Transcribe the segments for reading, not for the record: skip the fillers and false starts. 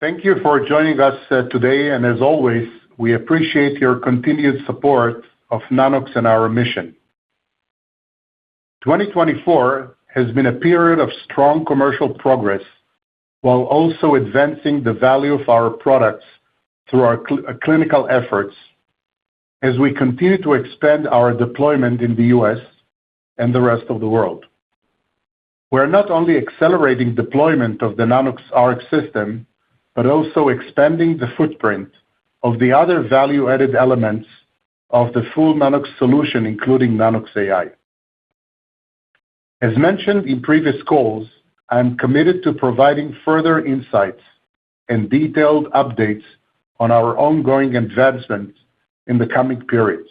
Thank you for joining us today, and as always, we appreciate your continued support of Nano-X and our mission. 2024 has been a period of strong commercial progress while also advancing the value of our products through our clinical efforts as we continue to expand our deployment in the U.S. and the rest of the world. We're not only accelerating deployment of the Nano-X ARC system, but also expanding the footprint of the other value-added elements of the full Nano-X solution, including Nano-X AI. As mentioned in previous calls, I'm committed to providing further insights and detailed updates on our ongoing advancements in the coming periods.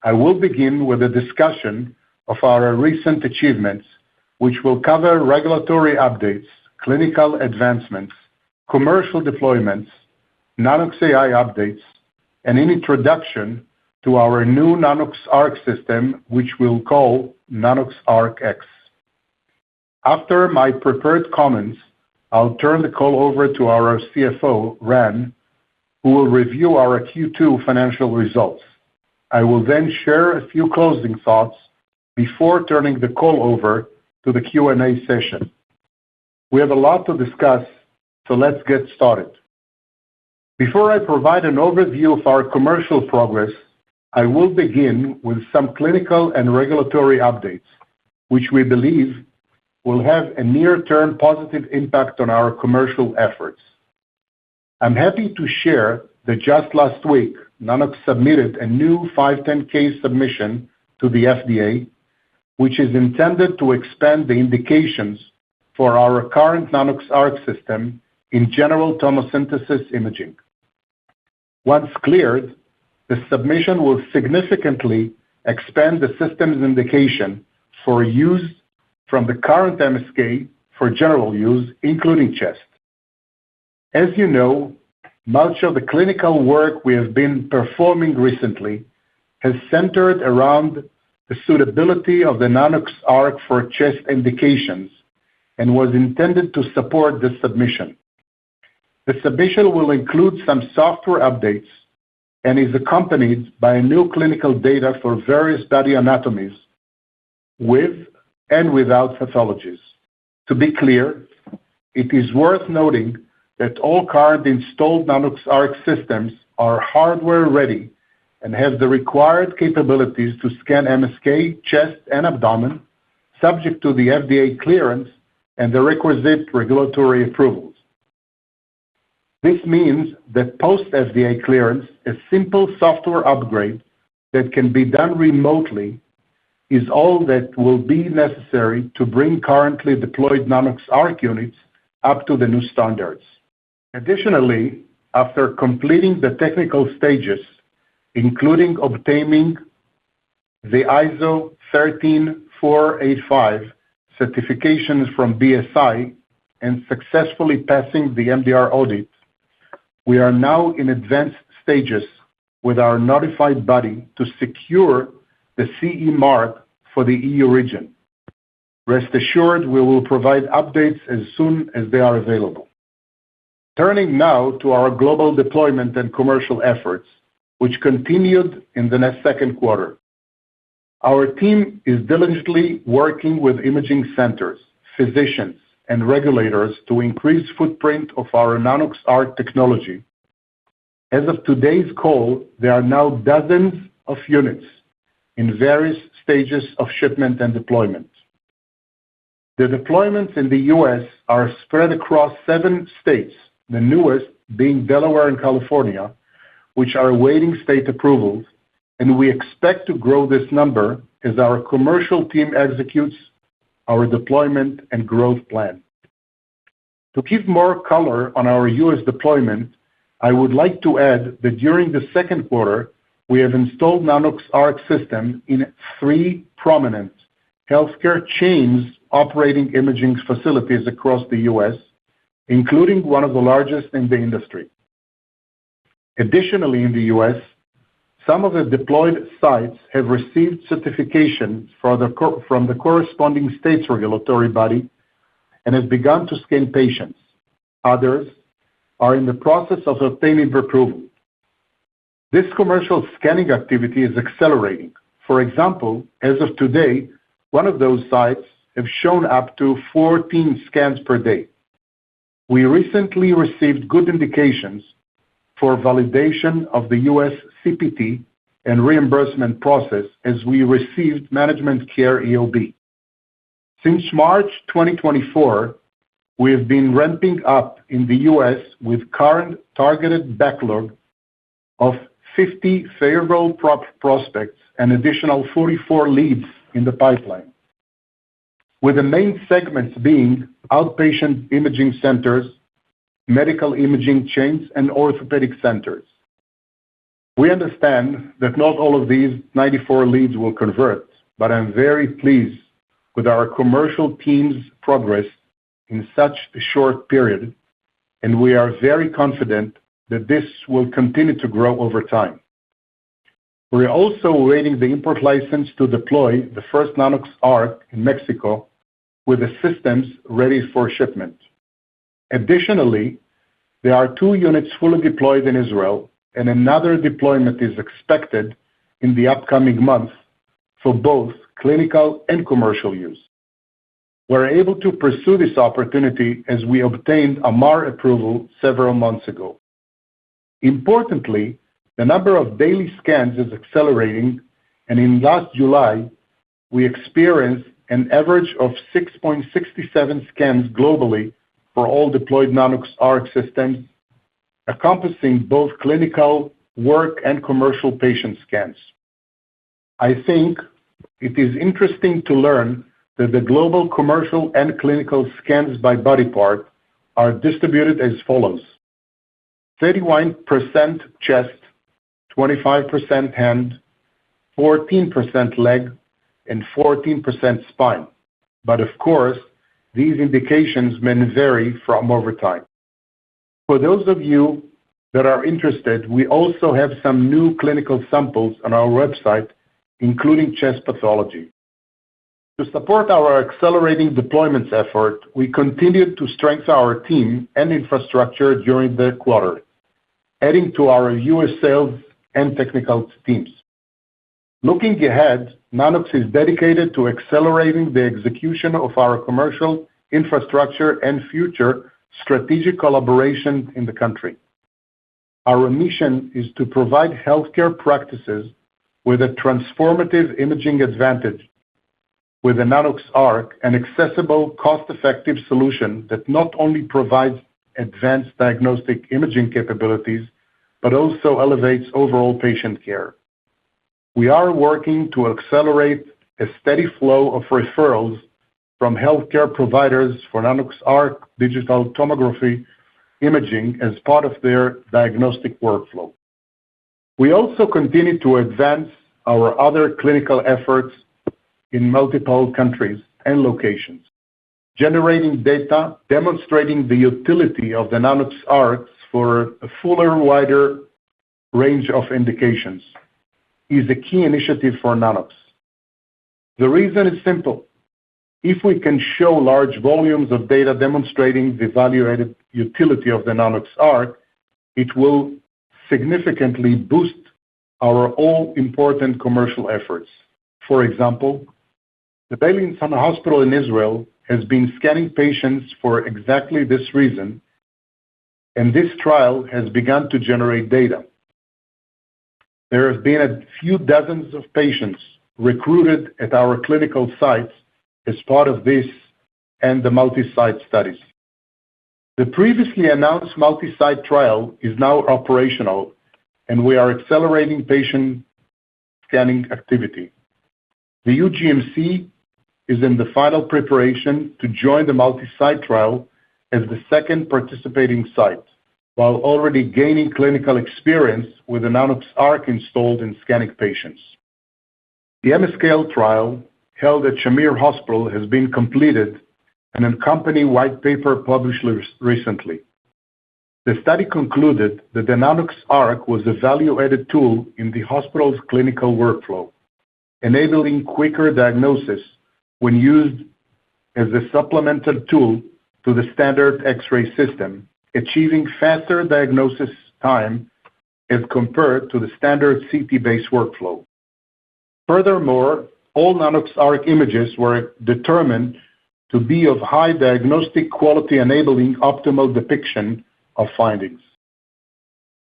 I will begin with a discussion of our recent achievements, which will cover regulatory updates, clinical advancements, commercial deployments, Nano-X AI updates, and an introduction to our new Nano-X ARC system, which we'll call Nano-X ARC X. After my prepared comments, I'll turn the call over to our CFO, Ran, who will review our Q2 financial results. I will then share a few closing thoughts before turning the call over to the Q&A session. We have a lot to discuss, so let's get started. Before I provide an overview of our commercial progress, I will begin with some clinical and regulatory updates, which we believe will have a near-term positive impact on our commercial efforts. I'm happy to share that just last week, Nano-X submitted a new 510(k) submission to the FDA, which is intended to expand the indications for our current Nano-X ARC system in general tomosynthesis imaging. Once cleared, the submission will significantly expand the system's indication for use from the current MSK for general use, including chest. As you know, much of the clinical work we have been performing recently has centered around the suitability of the Nano-X ARC for chest indications and was intended to support this submission. The submission will include some software updates and is accompanied by new clinical data for various body anatomies with and without pathologies. To be clear, it is worth noting that all current installed Nano-X ARC systems are hardware-ready and have the required capabilities to scan MSK, chest, and abdomen, subject to the FDA clearance and the requisite regulatory approvals. This means that post-FDA clearance, a simple software upgrade that can be done remotely is all that will be necessary to bring currently deployed Nano-X ARC units up to the new standards. Additionally, after completing the technical stages, including obtaining the ISO 13485 certifications from BSI and successfully passing the MDR audit, we are now in advanced stages with our notified body to secure the CE mark for the EU region. Rest assured, we will provide updates as soon as they are available. Turning now to our global deployment and commercial efforts, which continued in the second quarter. Our team is diligently working with imaging centers, physicians, and regulators to increase footprint of our Nano-X ARC technology. As of today's call, there are now dozens of units in various stages of shipment and deployment. The deployments in the U.S. are spread across 7 states, the newest being Delaware and California, which are awaiting state approvals, and we expect to grow this number as our commercial team executes our deployment and growth plan. To give more color on our U.S. deployment, I would like to add that during the second quarter, we have installed Nano-X ARC system in 3 prominent healthcare chains operating imaging facilities across the U.S., including one of the largest in the industry. Additionally, in the U.S., some of the deployed sites have received certification from the corresponding state's regulatory body and have begun to scan patients. Others are in the process of obtaining approval. This commercial scanning activity is accelerating. For example, as of today, one of those sites have shown up to 14 scans per day. We recently received good indications for validation of the U.S. CPT and reimbursement process as we received management care EOB. Since March 2024, we have been ramping up in the U.S. with current targeted backlog of 50 favorable prospects and additional 44 leads in the pipeline, with the main segments being outpatient imaging centers, medical imaging chains, and orthopedic centers. We understand that not all of these 94 leads will convert, but I'm very pleased with our commercial team's progress in such a short period, and we are very confident that this will continue to grow over time. We're also awaiting the import license to deploy the first Nano-X ARC in Mexico with the systems ready for shipment. Additionally, there are 2 units fully deployed in Israel, and another deployment is expected in the upcoming months for both clinical and commercial use. We're able to pursue this opportunity as we obtained a MAR approval several months ago. Importantly, the number of daily scans is accelerating, and in last July, we experienced an average of 6.67 scans globally for all deployed Nano-X ARC systems, encompassing both clinical work and commercial patient scans. I think it is interesting to learn that the global commercial and clinical scans by body part are distributed as follows: 31% chest, 25% hand, 14% leg, and 14% spine. But of course, these indications may vary from over time. For those of you that are interested, we also have some new clinical samples on our website, including chest pathology. To support our accelerating deployments effort, we continued to strengthen our team and infrastructure during the quarter, adding to our U.S. sales and technical teams. Looking ahead, Nano-X is dedicated to accelerating the execution of our commercial infrastructure and future strategic collaboration in the country. Our mission is to provide healthcare practices with a transformative imaging advantage with the Nano-X ARC, an accessible, cost-effective solution that not only provides advanced diagnostic imaging capabilities, but also elevates overall patient care. We are working to accelerate a steady flow of referrals from healthcare providers for Nano-X ARC digital tomography imaging as part of their diagnostic workflow. We also continue to advance our other clinical efforts in multiple countries and locations, generating data demonstrating the utility of the Nano-X ARCs for a fuller, wider range of indications is a key initiative for Nano-X. The reason is simple. If we can show large volumes of data demonstrating the value-added utility of the Nano-X ARC, it will significantly boost our all-important commercial efforts. For example, the Beilinson Hospital in Israel has been scanning patients for exactly this reason, and this trial has begun to generate data. There have been a few dozens of patients recruited at our clinical sites as part of this and the multi-site studies. The previously announced multi-site trial is now operational, and we are accelerating patient scanning activity. The UGMC is in the final preparation to join the multi-site trial as the second participating site, while already gaining clinical experience with the Nano-X ARC installed in scanning patients. The MScale trial held at Shamir Hospital has been completed and a company white paper published recently. The study concluded that the Nano-X ARC was a value-added tool in the hospital's clinical workflow, enabling quicker diagnosis when used as a supplemental tool to the standard X-ray system achieving faster diagnosis time as compared to the standard CT-based workflow. Furthermore, all Nano-X images were determined to be of high diagnostic quality, enabling optimal depiction of findings.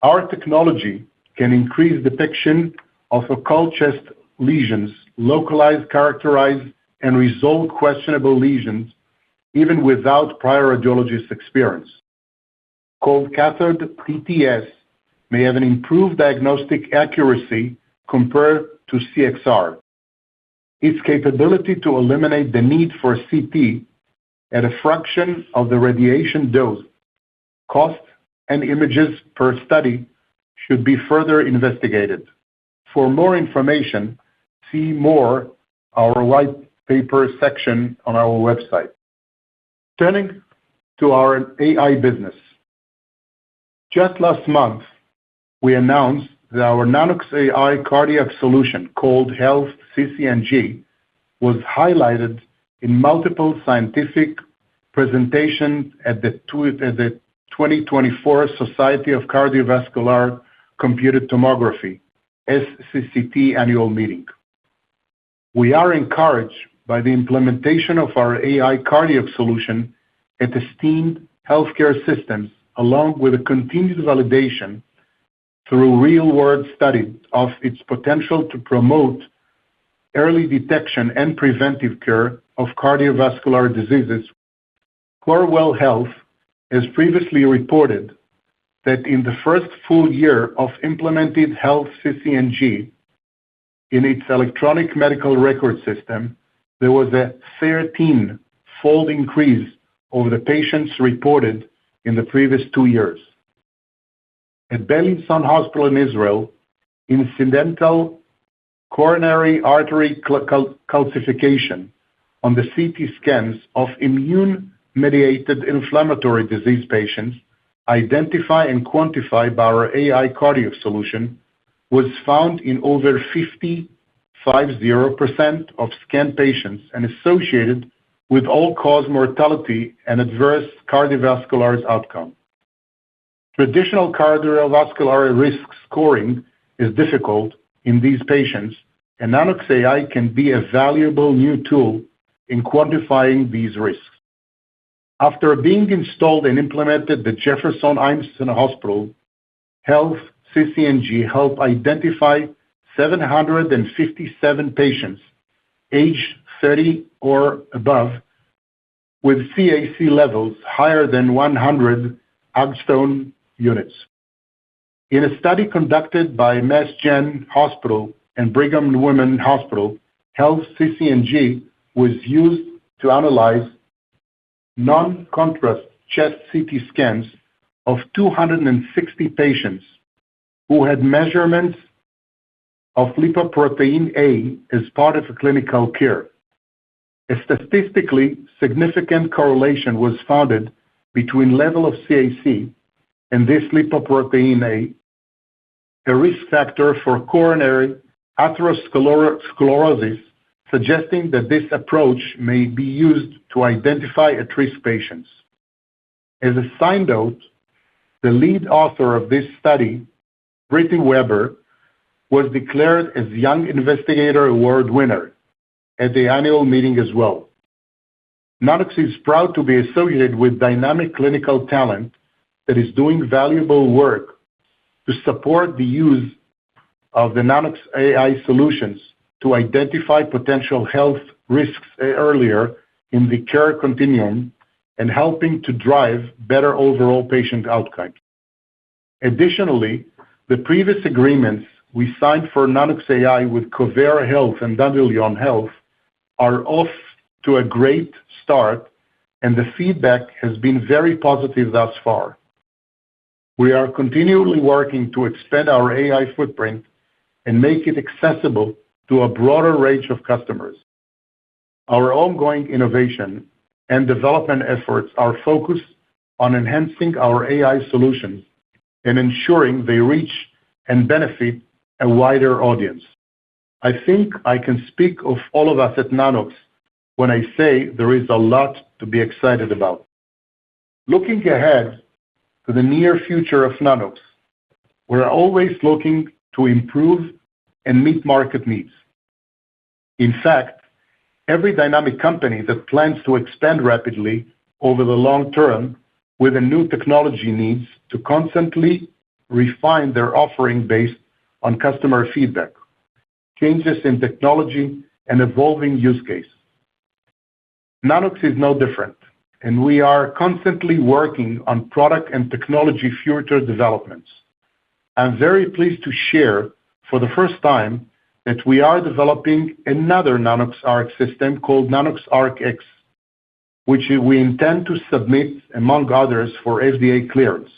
Our technology can increase depiction of occult chest lesions, localize, characterize, and resolve questionable lesions even without prior radiologist experience. Cold cathode PTS may have an improved diagnostic accuracy compared to CXR. Its capability to eliminate the need for CT at a fraction of the radiation dose, cost, and images per study should be further investigated. For more information, see more our white paper section on our website. Turning to our AI business. Just last month, we announced that our Nano-X AI cardiac solution, called Health CCNG, was highlighted in multiple scientific presentations at the 2024 Society of Cardiovascular Computed Tomography, SCCT annual meeting. We are encouraged by the implementation of our AI cardiac solution at esteemed healthcare systems, along with a continued validation through real-world studies of its potential to promote early detection and preventive care of cardiovascular diseases. Corewell Health has previously reported that in the first full year of implemented Health CCNG in its electronic medical record system, there was a 13-fold increase over the patients reported in the previous 2 years. At Beilinson Hospital in Israel, incidental coronary artery calcification on the CT scans of immune-mediated inflammatory disease patients identified and quantified by our AI cardiac solution was found in over 50% of scanned patients and associated with all-cause mortality and adverse cardiovascular outcome. Traditional cardiovascular risk scoring is difficult in these patients, and Nano-X AI can be a valuable new tool in quantifying these risks. After being installed and implemented at the Jefferson Einstein Hospital, Health CCNG helped identify 757 patients aged 30 or above with CAC levels higher than 100 Angstrom units. In a study conducted by Mass Gen Hospital and Brigham and Women's Hospital, Health CCNG was used to analyze non-contrast chest CT scans of 260 patients who had measurements of lipoprotein A as part of a clinical care. A statistically significant correlation was found between level of CAC and this lipoprotein A risk factor for coronary atherosclerosis, suggesting that this approach may be used to identify at-risk patients. As a side note, the lead author of this study, Brittany Weber, was declared as Young Investigator Award winner at the annual meeting as well. Nano-X is proud to be associated with dynamic clinical talent that is doing valuable work to support the use of the Nano-X AI solutions to identify potential health risks earlier in the care continuum and helping to drive better overall patient outcomes. Additionally, the previous agreements we signed for Nano-X AI with Covera Health and Dandelion Health are off to a great start, and the feedback has been very positive thus far. We are continually working to expand our AI footprint and make it accessible to a broader range of customers. Our ongoing innovation and development efforts are focused on enhancing our AI solutions and ensuring they reach and benefit a wider audience. I think I can speak of all of us at Nano-X when I say there is a lot to be excited about. Looking ahead, to the near future of Nano-X. We're always looking to improve and meet market needs. In fact, every dynamic company that plans to expand rapidly over the long term with a new technology needs to constantly refine their offering based on customer feedback, changes in technology, and evolving use case. Nano-X is no different, and we are constantly working on product and technology future developments. I'm very pleased to share for the first time that we are developing another Nano-X ARC system called Nano-X ARC-X, which we intend to submit, among others, for FDA clearance.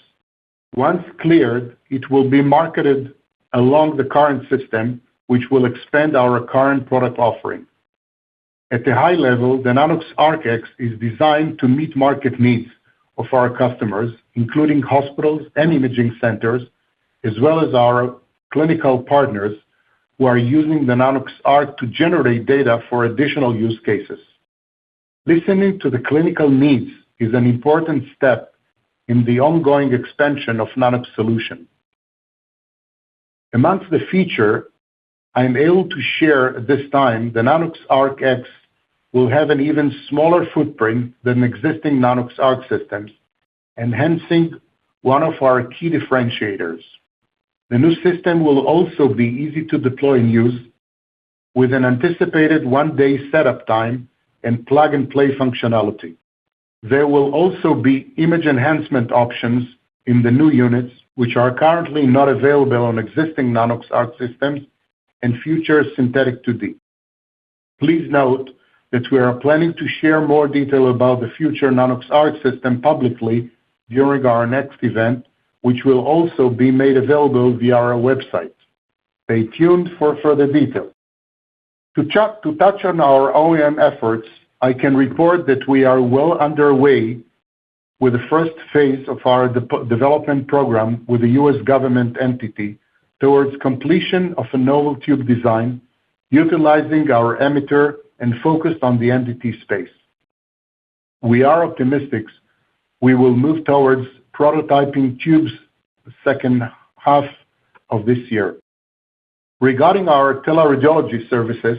Once cleared, it will be marketed along the current system, which will expand our current product offering. At a high level, the Nano-X ARC-X is designed to meet market needs of our customers, including hospitals and imaging centers, as well as our clinical partners who are using the Nano-X ARC to generate data for additional use cases. Listening to the clinical needs is an important step in the ongoing expansion of Nano-X solution. Amongst the feature, I am able to share at this time the Nano-X ARC-X will have an even smaller footprint than existing Nano-X ARC systems, enhancing one of our key differentiators. The new system will also be easy to deploy and use with an anticipated one-day setup time and plug-and-play functionality. There will also be image enhancement options in the new units, which are currently not available on existing Nano-X ARC systems and future synthetic 2D. Please note that we are planning to share more detail about the future Nano-X ARC system publicly during our next event, which will also be made available via our website. Stay tuned for further details. To touch on our OEM efforts, I can report that we are well underway with the first phase of our development program with the U.S. government entity towards completion of a novel tube design, utilizing our emitter and focused on the NDT space. We are optimistic we will move towards prototyping tubes the second half of this year. Regarding our teleradiology services,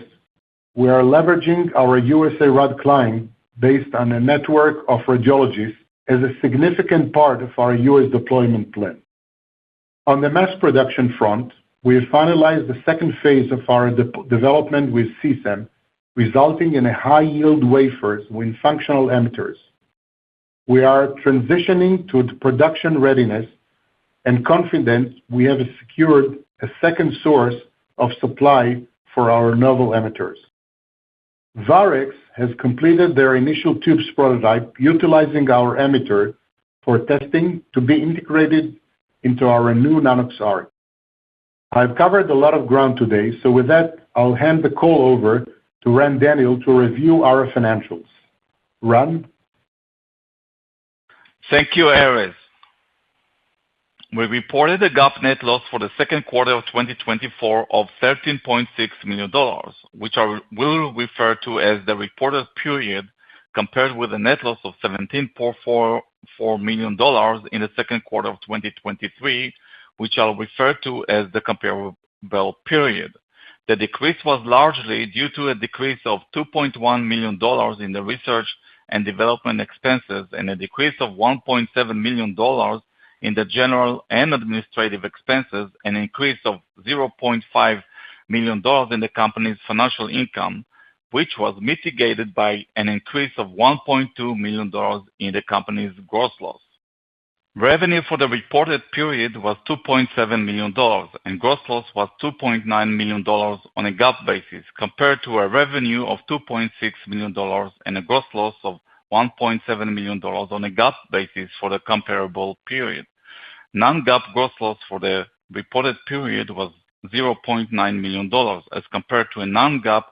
we are leveraging our USA RAD client based on a network of radiologists as a significant part of our U.S. deployment plan. On the mass production front, we have finalized the second phase of our development with CSEM, resulting in a high-yield wafers with functional emitters. We are transitioning to the production readiness and confident we have secured a second source of supply for our novel emitters. Varex has completed their initial tubes prototype utilizing our emitter for testing to be integrated into our new Nano-X ARC. I've covered a lot of ground today, so with that, I'll hand the call over to Ran Daniel to review our financials. Ran? Thank you, Erez. We reported a GAAP net loss for the second quarter of 2024 of $13.6 million, which I will refer to as the reported period, compared with a net loss of $17.44 million in the second quarter of 2023, which I'll refer to as the comparable period. The decrease was largely due to a decrease of $2.1 million in the research and development expenses and a decrease of $1.7 million in the general and administrative expenses, an increase of $0.5 million in the company's financial income, which was mitigated by an increase of $1.2 million in the company's gross loss. Revenue for the reported period was $2.7 million, and gross loss was $2.9 million on a GAAP basis, compared to a revenue of $2.6 million and a gross loss of $1.7 million on a GAAP basis for the comparable period. Non-GAAP gross loss for the reported period was $0.9 million, as compared to a non-GAAP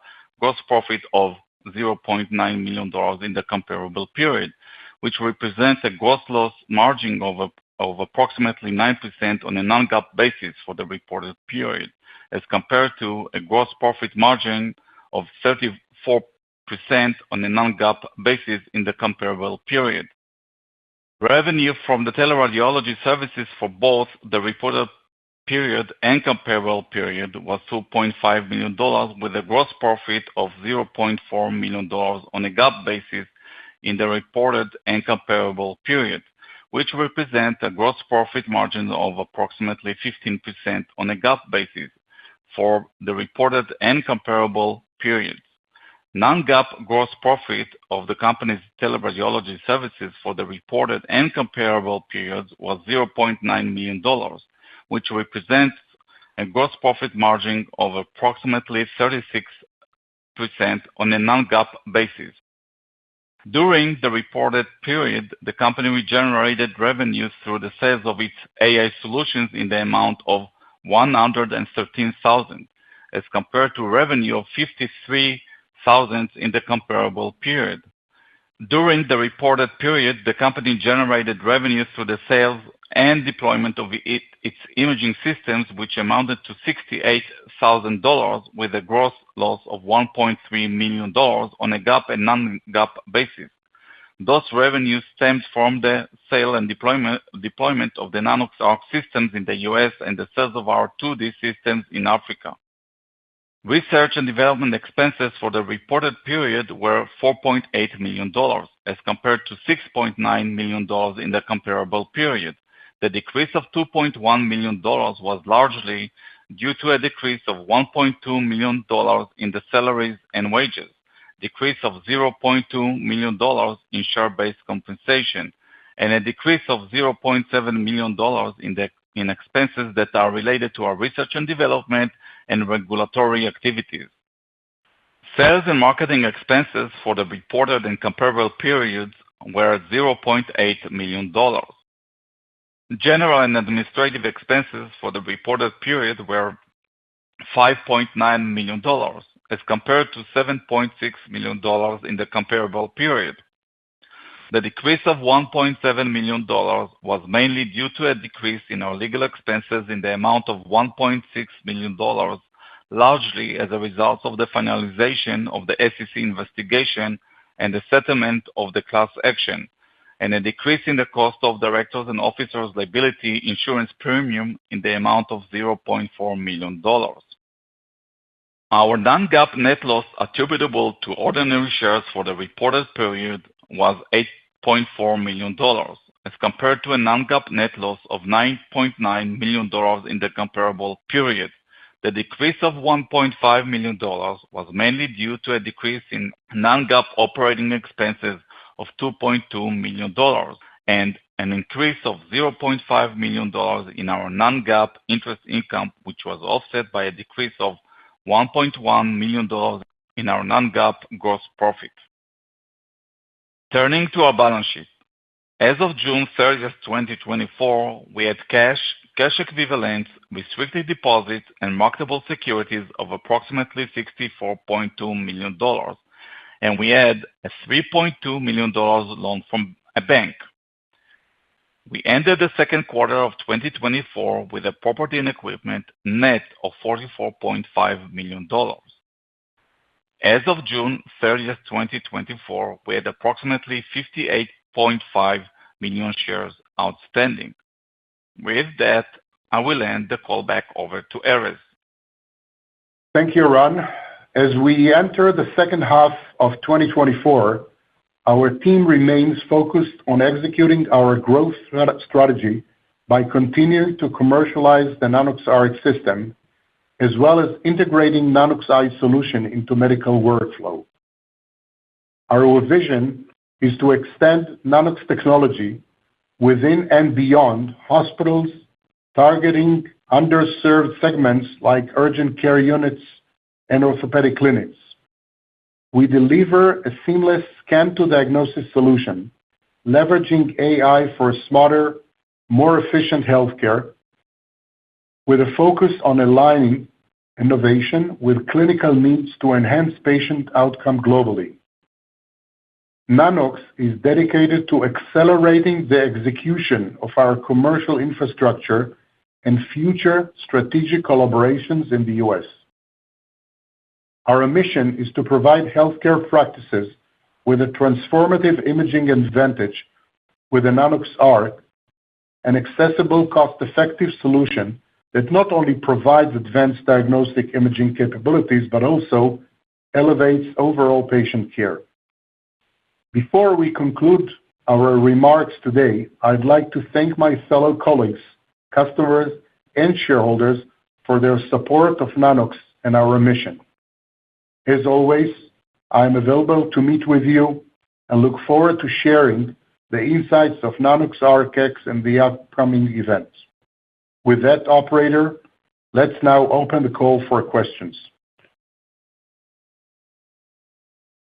gross profit of $0.9 million in the comparable period, which represents a gross loss margin of approximately 9% on a non-GAAP basis for the reported period, as compared to a gross profit margin of 34% on a non-GAAP basis in the comparable period. Revenue from the teleradiology services for both the reported period and comparable period was $2.5 million, with a gross profit of $0.4 million on a GAAP basis in the reported and comparable period, which represent a gross profit margin of approximately 15% on a GAAP basis for the reported and comparable periods. Non-GAAP gross profit of the company's teleradiology services for the reported and comparable periods was $0.9 million, which represents a gross profit margin of approximately 36% on a non-GAAP basis. During the reported period, the company generated revenues through the sales of its AI solutions in the amount of $113,000, as compared to revenue of $53,000 in the comparable period. During the reported period, the company generated revenues through the sales and deployment of its imaging systems, which amounted to $68,000, with a gross loss of $1.3 million on a GAAP and non-GAAP basis. Those revenues stemmed from the sale and deployment of the Nano-X systems in the US and the sales of our 2D systems in Africa. Research and development expenses for the reported period were $4.8 million, as compared to $6.9 million in the comparable period. The decrease of $2.1 million was largely due to a decrease of $1.2 million in the salaries and wages, decrease of $0.2 million in share-based compensation, and a decrease of $0.7 million in expenses that are related to our research and development and regulatory activities. Sales and marketing expenses for the reported and comparable periods were $0.8 million. General and administrative expenses for the reported period were $5.9 million, as compared to $7.6 million in the comparable period. The decrease of $1.7 million was mainly due to a decrease in our legal expenses in the amount of $1.6 million, largely as a result of the finalization of the SEC investigation and the settlement of the class action, and a decrease in the cost of directors' and officers' liability insurance premium in the amount of $0.4 million. Our non-GAAP net loss attributable to ordinary shares for the reported period was $8.4 million, as compared to a non-GAAP net loss of $9.9 million in the comparable period. The decrease of $1.5 million was mainly due to a decrease in non-GAAP operating expenses of $2.2 million and an increase of $0.5 million in our non-GAAP interest income, which was offset by a decrease of $1.1 million in our non-GAAP gross profit. Turning to our balance sheet. As of June 30th, 2024, we had cash equivalents, restricted deposits, and marketable securities of approximately $64.2 million, and we had a $3.2 million loan from a bank. We ended the second quarter of 2024 with a property and equipment net of $44.5 million. As of June 30th, 2024, we had approximately 58.5 million shares outstanding. With that, I will hand the call back over to Erez. Thank you, Ran. As we enter the second half of 2024, our team remains focused on executing our growth strategy by continuing to commercialize the Nano-X system, as well as integrating Nano-X solution into medical workflow. Our vision is to extend Nano-X technology within and beyond hospitals, targeting underserved segments like urgent care units and orthopedic clinics. We deliver a seamless scan-to-diagnosis solution, leveraging AI for smarter, more efficient healthcare, with a focus on aligning innovation with clinical needs to enhance patient outcome globally. Nano-X is dedicated to accelerating the execution of our commercial infrastructure and future strategic collaborations in the US. Our mission is to provide healthcare practices with a transformative imaging advantage with the Nano-X Arc, an accessible, cost-effective solution that not only provides advanced diagnostic imaging capabilities, but also elevates overall patient care. Before we conclude our remarks today, I'd like to thank my fellow colleagues, customers, and shareholders for their support of Nano-X and our mission. As always, I am available to meet with you and look forward to sharing the insights of Nano-X Arc-X and the upcoming events. With that, operator, let's now open the call for questions.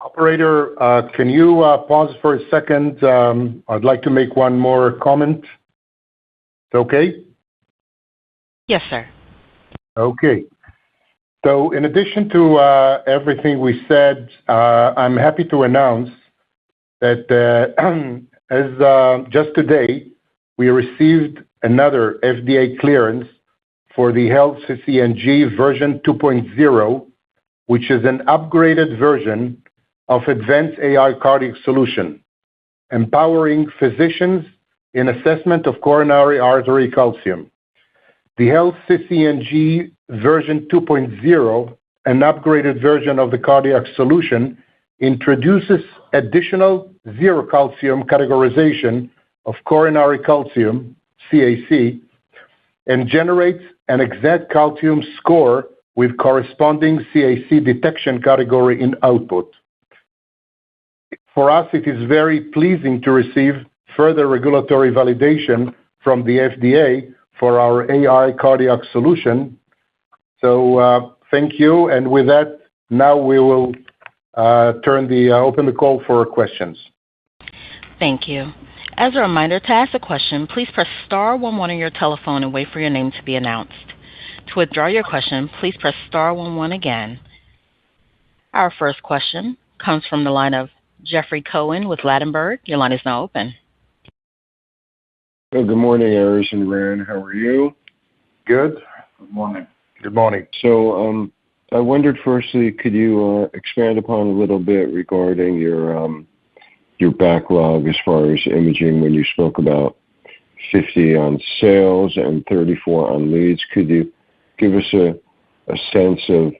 Operator, can you pause for a second? I'd like to make one more comment. It's okay? Yes, sir. Okay. So in addition to everything we said, I'm happy to announce that just today, we received another FDA clearance for the Health CCNG version 2.0, which is an upgraded version of advanced AI cardiac solution, empowering physicians in assessment of coronary artery calcium. The Health CCNG version 2.0, an upgraded version of the cardiac solution, introduces additional zero calcium categorization of coronary calcium, CAC, and generates an exact calcium score with corresponding CAC detection category in output. For us, it is very pleasing to receive further regulatory validation from the FDA for our AI cardiac solution. So thank you. And with that, now we will open the call for questions. Thank you. As a reminder, to ask a question, please press star 11 on your telephone and wait for your name to be announced. To withdraw your question, please press star 11 again. Our first question comes from the line of Jeffrey Cohen with Ladenburg. Your line is now open. Good morning, Erez and Ran. How are you? Good. Good morning. Good morning. So I wondered, firstly, could you expand upon a little bit regarding your backlog as far as imaging when you spoke about 50 on sales and 34 on leads? Could you give us a sense of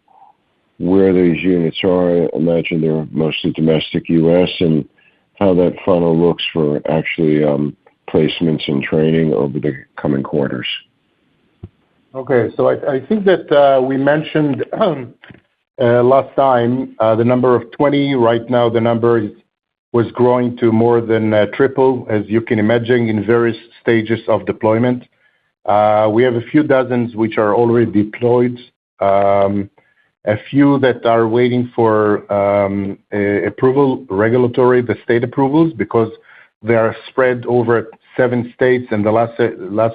where these units are? I imagine they're mostly domestic U.S. and how that funnel looks for actually placements and training over the coming quarters. Okay, so I think that we mentioned last time the number of 20. Right now, the number was growing to more than triple, as you can imagine, in various stages of deployment. We have a few dozens which are already deployed, a few that are waiting for approval, regulatory, the state approvals, because they are spread over 7 states, and the last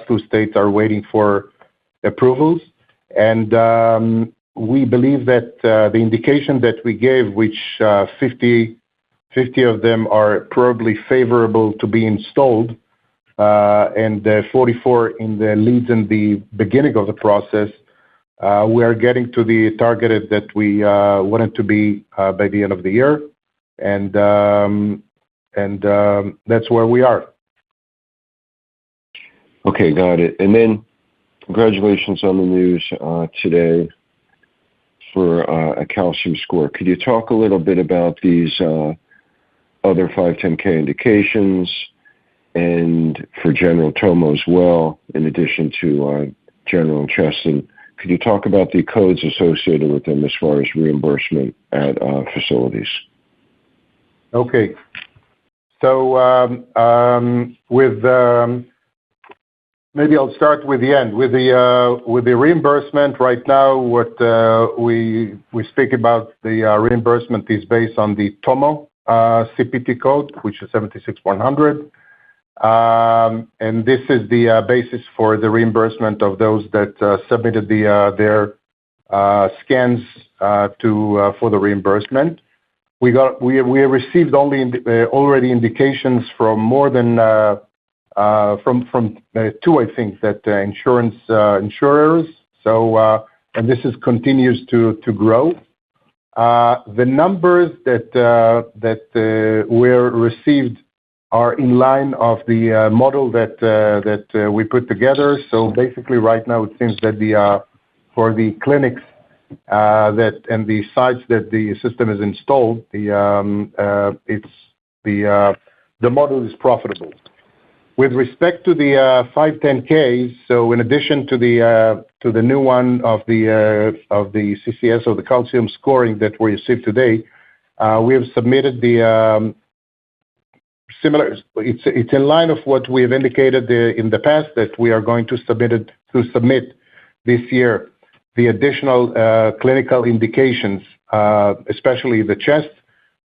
2 states are waiting for approvals. And we believe that the indication that we gave, which 50 of them are probably favorable to be installed, and 44 in the leads in the beginning of the process, we are getting to the targeted that we wanted to be by the end of the year. And that's where we are. Okay, got it. And then congratulations on the news today for a calcium score. Could you talk a little bit about these other 510K indications and for general tomo as well, in addition to general and chest? And could you talk about the codes associated with them as far as reimbursement at facilities? Okay. So maybe I'll start with the end. With the reimbursement right now, what we speak about, the reimbursement is based on the TOMO CPT code, which is 76100. And this is the basis for the reimbursement of those that submitted their scans for the reimbursement. We received already indications from more than from 2, I think, that insurers. So and this continues to grow. The numbers that were received are in line of the model that we put together. So basically, right now, it seems that for the clinics and the sites that the system is installed, the model is profitable. With respect to the 510Ks, so in addition to the new one of the CCS, or the calcium scoring that we received today, we have submitted the similar. It's in line of what we have indicated in the past, that we are going to submit this year the additional clinical indications, especially the chest.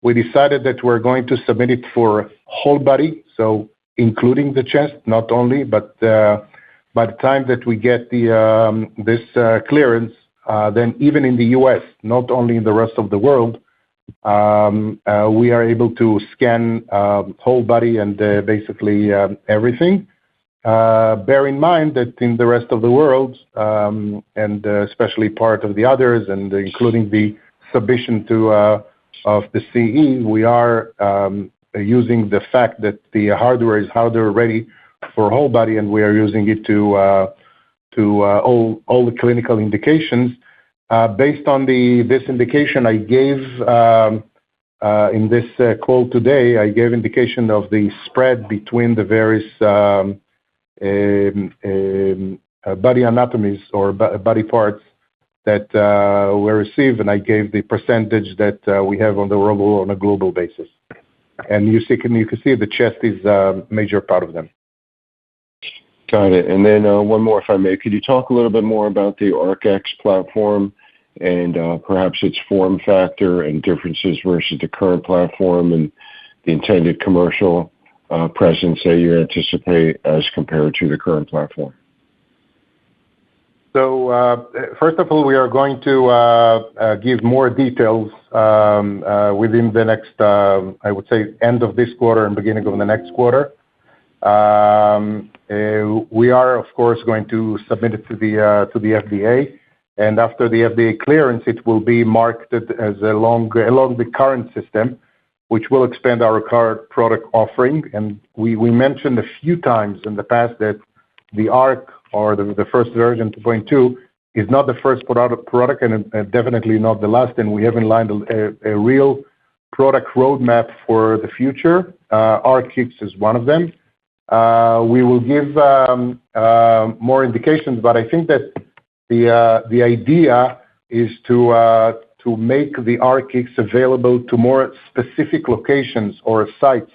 We decided that we're going to submit it for whole body, so including the chest, not only, but by the time that we get this clearance, then even in the U.S., not only in the rest of the world, we are able to scan whole body and basically everything. Bear in mind that in the rest of the world, and especially part of the others, and including the submission of the CE, we are using the fact that the hardware is ready for whole body, and we are using it to all the clinical indications. Based on this indication I gave in this call today, I gave indication of the spread between the various body anatomies or body parts that were received, and I gave the percentage that we have on a global basis. And you can see the chest is a major part of them. Got it. And then one more, if I may. Could you talk a little bit more about the ARC-X platform and perhaps its form factor and differences versus the current platform and the intended commercial presence that you anticipate as compared to the current platform? So first of all, we are going to give more details within the next, I would say, end of this quarter and beginning of the next quarter. We are, of course, going to submit it to the FDA, and after the FDA clearance, it will be marketed as along the current system, which will expand our current product offering. And we mentioned a few times in the past that the ARC, or the first version 2.2, is not the first product and definitely not the last, and we have in line a real product roadmap for the future. ARC-X is one of them. We will give more indications, but I think that the idea is to make the ARC-X available to more specific locations or sites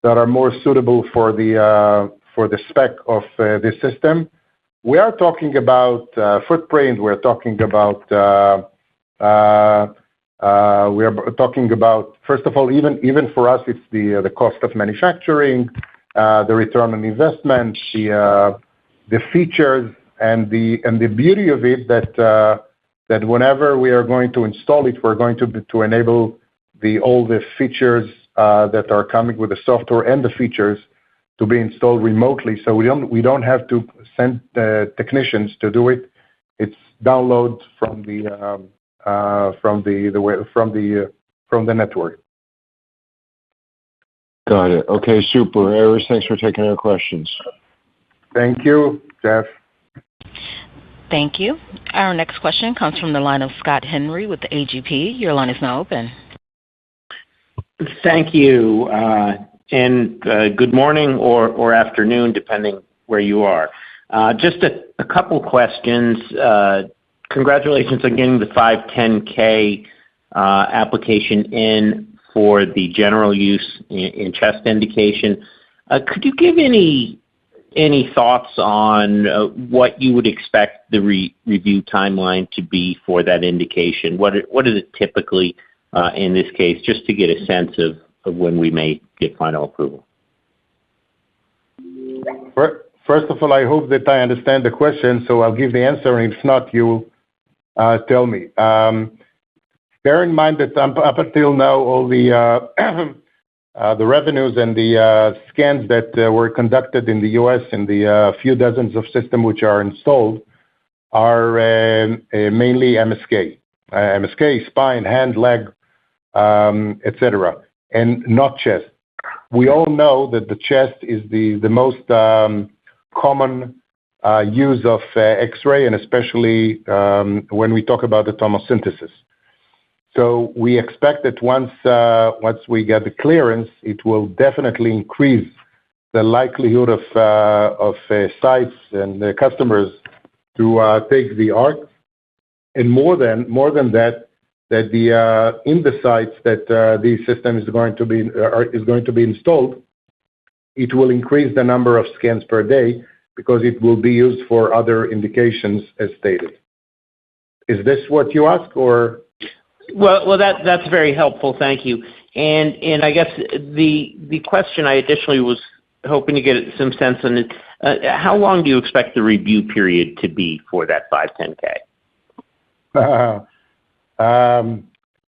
that are more suitable for the spec of this system. We are talking about footprint. We're talking about first of all, even for us, it's the cost of manufacturing, the return on investment, the features, and the beauty of it that whenever we are going to install it, we're going to enable all the features that are coming with the software and the features to be installed remotely. So we don't have to send technicians to do it. It's download from the network. Got it. Okay, super. Erez, thanks for taking our questions. Thank you, Jeff. Thank you. Our next question comes from the line of Scott Henry with the AGP. Your line is now open. Thank you, and good morning or afternoon, depending where you are. Just a couple questions. Congratulations on getting the 510K application in for the general use in chest indication. Could you give any thoughts on what you would expect the review timeline to be for that indication? What is it typically in this case, just to get a sense of when we may get final approval? First of all, I hope that I understand the question, so I'll give the answer, and if not, you tell me. Bear in mind that up until now, all the revenues and the scans that were conducted in the U.S. and the few dozens of systems which are installed are mainly MSK, spine, hand, leg, etc., and not chest. we all know that the chest is the most common use of X-ray, and especially when we talk about the tomosynthesis. So we expect that once we get the clearance, it will definitely increase the likelihood of sites and the customers to take the ARC, and more than that in the sites that the system is going to be installed, it will increase the number of scans per day because it will be used for other indications as stated. Is this what you ask, or? Well, that's very helpful. Thank you. And I guess the question I additionally was hoping to get some sense on is, how long do you expect the review period to be for that 510K?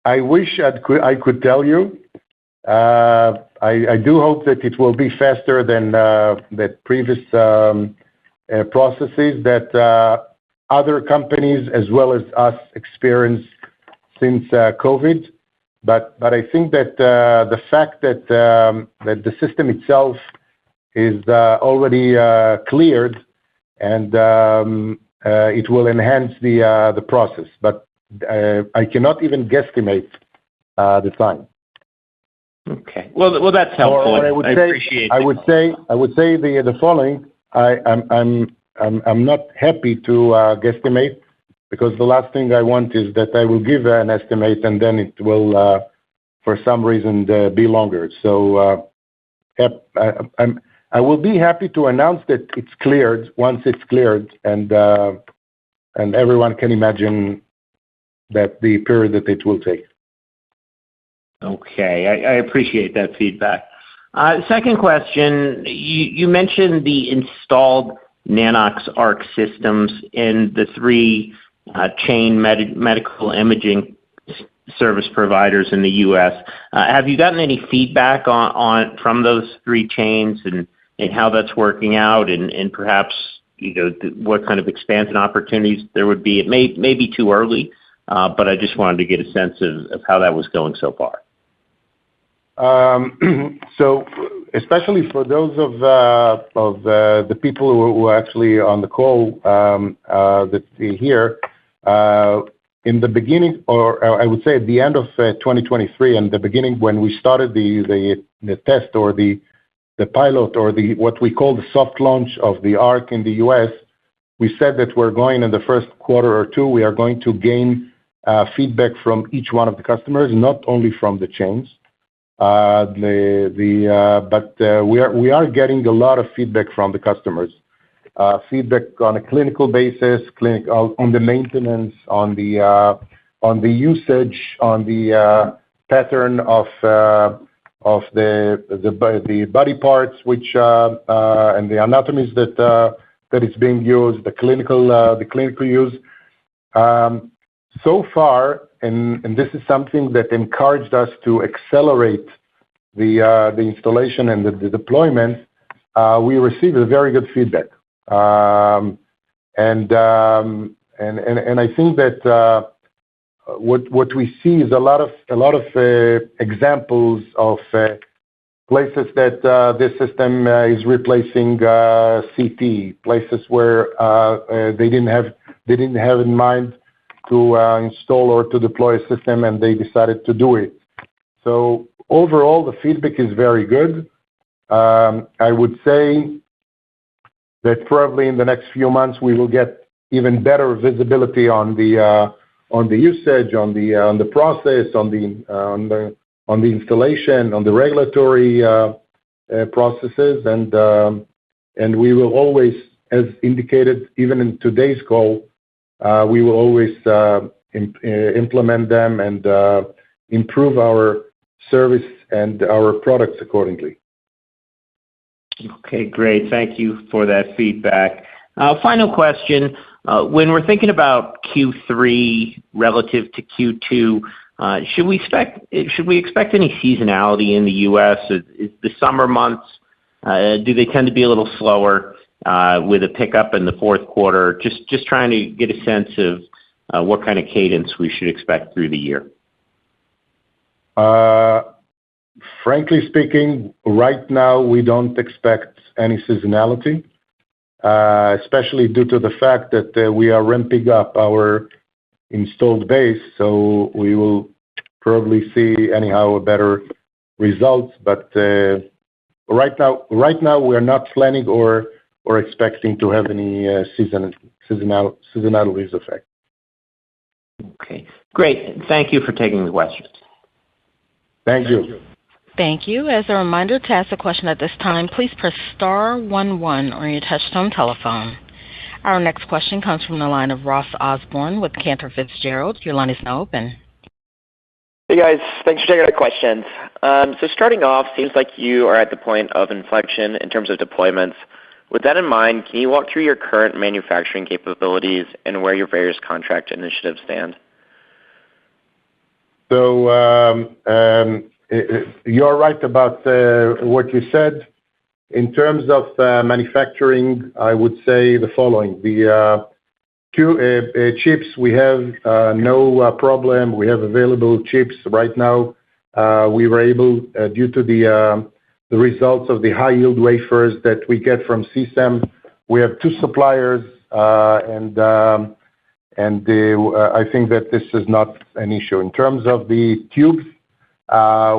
I wish I could tell you. I do hope that it will be faster than the previous processes that other companies as well as us experienced since COVID. But I think that the fact that the system itself is already cleared, and it will enhance the process. But I cannot even guesstimate the time. Okay. Well, that's helpful. I appreciate it. I would say the following. I'm not happy to guesstimate, because the last thing I want is that I will give an estimate and then it will, for some reason, be longer. So I will be happy to announce that it's cleared once it's cleared, and everyone can imagine that the period that it will take. Okay, I appreciate that feedback. Second question, you mentioned the installed Nano-X ARC systems in the three chain medical imaging service providers in the U.S. Have you gotten any feedback from those three chains and how that's working out, and perhaps what kind of expansion opportunities there would be? It may be too early, but I just wanted to get a sense of how that was going so far. So, especially for those of the people who are actually on the call that see here, in the beginning, or I would say at the end of 2023, and the beginning when we started the test or the pilot or what we call the soft launch of the ARC in the U.S., we said that we're going in the first quarter or two, we are going to gain feedback from each one of the customers, not only from the chains. But we are getting a lot of feedback from the customers. Feedback on a clinical basis, on the maintenance, on the usage, on the pattern of the body parts, which and the anatomies that is being used, the clinical use. So far, and this is something that encouraged us to accelerate the installation and the deployment. We received a very good feedback, and I think that what we see is a lot of examples of places that this system is replacing CT, places where they didn't have in mind to install or to deploy a system, and they decided to do it. So overall, the feedback is very good. I would say that probably in the next few months we will get even better visibility on the usage, on the process, on the installation, on the regulatory processes, and we will always, as indicated even in today's call, we will always implement them and improve our service and our products accordingly. Okay, great. Thank you for that feedback. Final question. When we're thinking about Q3 relative to Q2, should we expect any seasonality in the U.S.? Is the summer months, do they tend to be a little slower with a pickup in the fourth quarter? Just trying to get a sense of what kind of cadence we should expect through the year. Frankly speaking, right now, we don't expect any seasonality, especially due to the fact that we are ramping up our installed base, so we will probably see anyhow a better results. But right now, we are not planning or expecting to have any seasonality effect. Okay, great. Thank you for taking the questions. Thank you. Thank you. As a reminder, to ask a question at this time, please press star 11 on your touchtone telephone. Our next question comes from the line of Ross Osborne with Cantor Fitzgerald. Your line is now open. Hey, guys. Thanks for taking our questions. So starting off, seems like you are at the point of inflection in terms of deployments. With that in mind, can you walk through your current manufacturing capabilities and where your various contract initiatives stand? So you're right about what you said. In terms of manufacturing, I would say the following. The chips, we have no problem. We have available chips right now. We were able, due to the results of the high-yield wafers that we get from CSEM, we have two suppliers, and I think that this is not an issue. In terms of the tubes,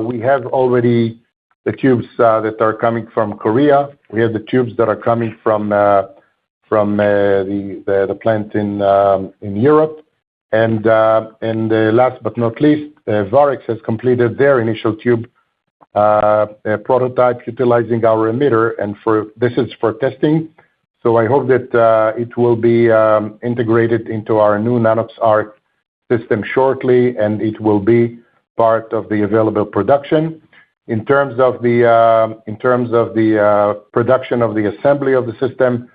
we have already the tubes that are coming from Korea. We have the tubes that are coming from the plant in Europe. And last but not least, Varex has completed their initial tube prototype utilizing our emitter, and this is for testing. So I hope that it will be integrated into our new Nano-X ARC system shortly, and it will be part of the available production. In terms of the production of the assembly of the system,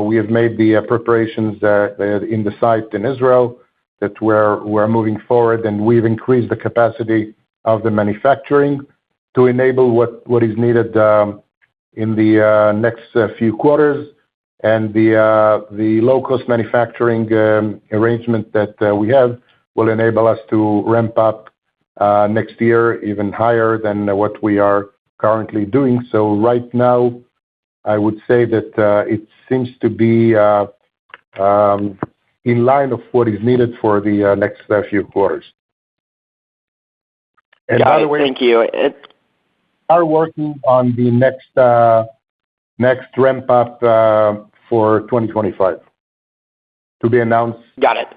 we have made the preparations in the site in Israel that we're moving forward, and we've increased the capacity of the manufacturing to enable what is needed in the next few quarters. And the low-cost manufacturing arrangement that we have will enable us to ramp up next year even higher than what we are currently doing. So right now, I would say that it seems to be in line of what is needed for the next few quarters. And by the way, thank you. We are working on the next ramp up for 2025 to be announced. Got it.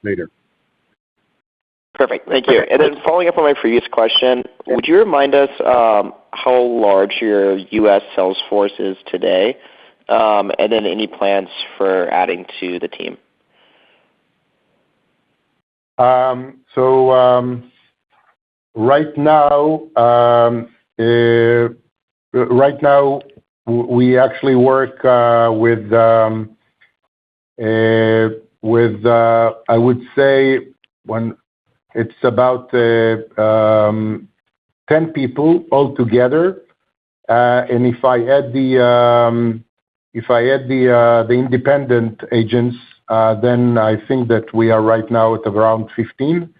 Later. Perfect. Thank you. And then following up on my previous question, would you remind us how large your U.S. sales force is today, and then any plans for adding to the team? Right now we actually work with I would say when it's about 10 people altogether, and if I add the independent agents, then I think that we are right now at around 15.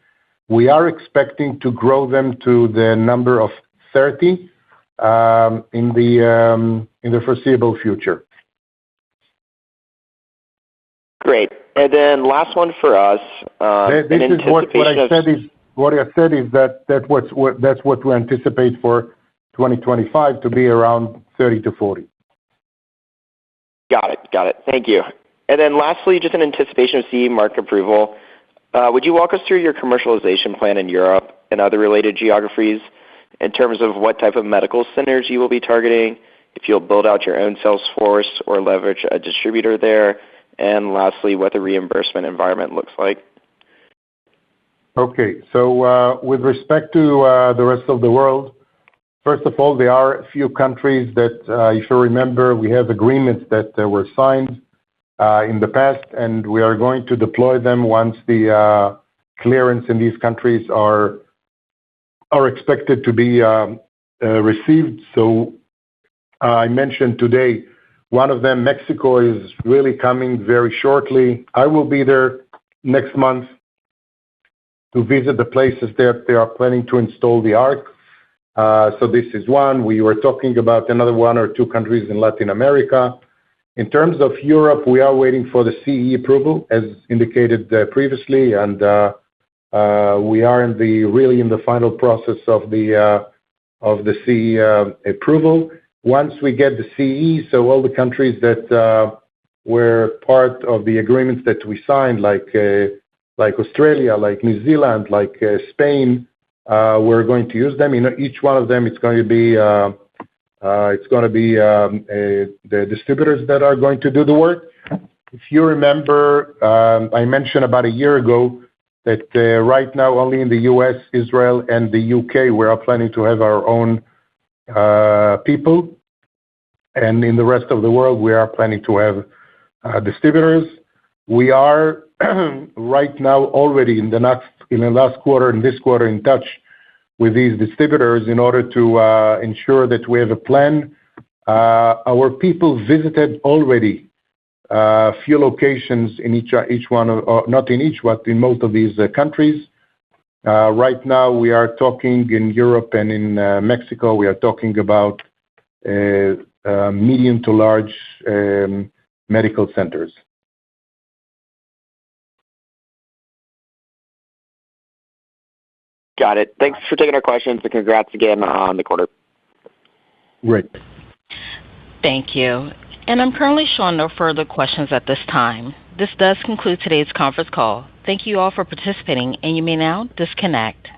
We are expecting to grow them to the number of 30 in the foreseeable future. Great. And then last one for us. This is what I said is that's what we anticipate for 2025 to be around 30 to 40. Got it. Thank you. And then lastly, just in anticipation of CE mark approval, would you walk us through your commercialization plan in Europe and other related geographies in terms of what type of medical centers you will be targeting, if you'll build out your own sales force or leverage a distributor there, and lastly, what the reimbursement environment looks like? Okay. So with respect to the rest of the world, first of all, there are a few countries that, if you remember, we have agreements that were signed in the past, and we are going to deploy them once the clearance in these countries are expected to be received. So I mentioned today, one of them, Mexico, is really coming very shortly. I will be there next month to visit the places that they are planning to install the ARC. This is one. We were talking about another one or two countries in Latin America. In terms of Europe, we are waiting for the CE approval, as indicated previously, and we are really in the final process of the CE approval. Once we get the CE, all the countries that were part of the agreements that we signed, like Australia, like New Zealand, like Spain, we're going to use them. In each one of them, it's going to be the distributors that are going to do the work. If you remember, I mentioned about a year ago that right now only in the U.S., Israel, and the U.K., we are planning to have our own people. And in the rest of the world, we are planning to have distributors. We are right now already in the last quarter and this quarter in touch with these distributors in order to ensure that we have a plan. Our people visited already a few locations in each one, or not in each, but in most of these countries. Right now, we are talking in Europe and in Mexico. We are talking about medium to large medical centers. Got it. Thanks for taking our questions, and congrats again on the quarter. Great. Thank you. I'm currently showing no further questions at this time. This does conclude today's conference call. Thank you all for participating, and you may now disconnect.